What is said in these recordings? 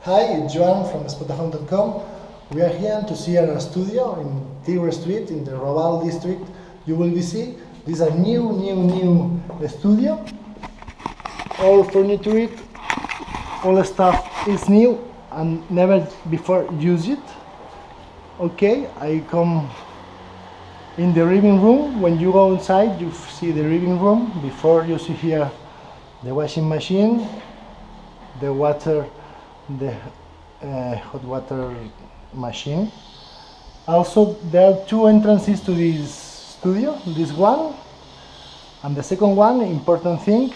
Hi, it's Joan from Spotahome.com. We are here to see our studio in Tigre Street in the Raval district. You will be see this is a new studio. All furniture, all stuff is new and never before used it. Okay, I come in the living room. When you go inside, you see the living room. Before you see here the washing machine, the water, the hot water machine. Also, there are two entrances to this studio. This one and the second one. Important thing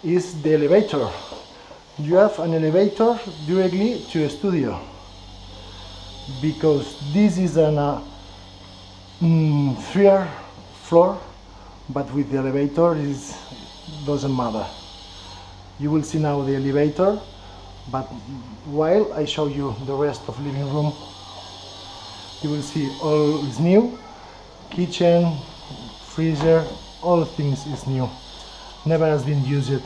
is the elevator. You have an elevator directly to a studio because this is an third floor, but with the elevator it doesn't matter. You will see now the elevator, but while I show you the rest of living room, you will see all is new. Kitchen, freezer, all things is new. Never has been used.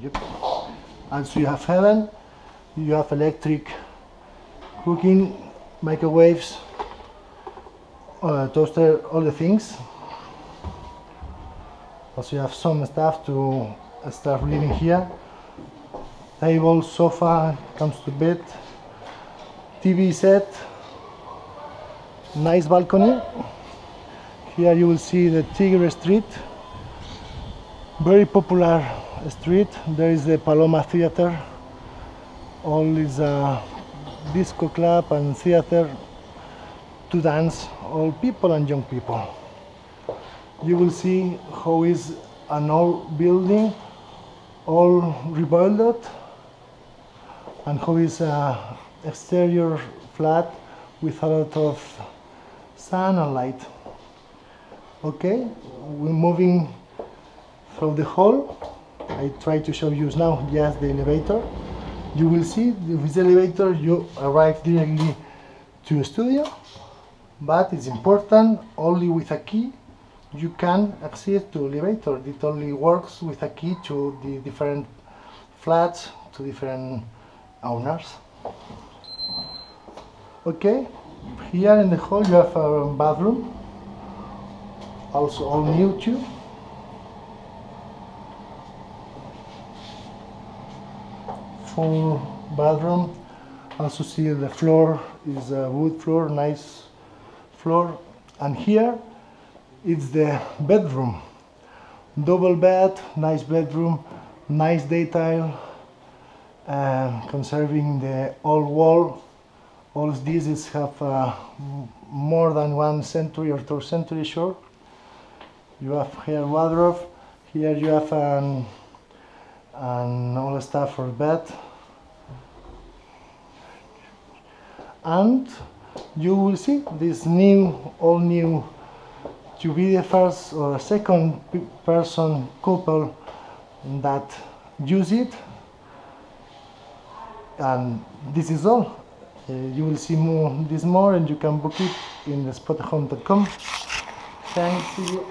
Yep. Also you have oven, you have electric cooking, microwaves, toaster, all the things. Also you have some stuff to start living here. Table, sofa, comes to bed, TV set, nice balcony. Here you will see the Tigre Street, very popular street. There is the Paloma Theater, all is a disco club and theater to dance, all people and young people. You will see how is an old building, all rebuilt, and how is a exterior flat with a lot of sun and light. Okay, we're moving through the hall. I try to show you now just the elevator. You will see with this elevator you arrive directly to a studio, but it's important only with a key you can access to elevator. It only works with a key to the different flats, to different owners. Okay, here in the hall you have a bathroom, also all new too. Full bathroom. Also see the floor is a wood floor, nice floor. And here it's the bedroom, double bed, nice bedroom, nice detail, conserving the old wall. All these have more than 1 century or 2 century sure. You have here wardrobe. Here you have an all stuff for bed, and you will see this all new to be the first or second person couple that use it. And this is all. You will see this more and you can book it in the spotahome.com. Thanks to you.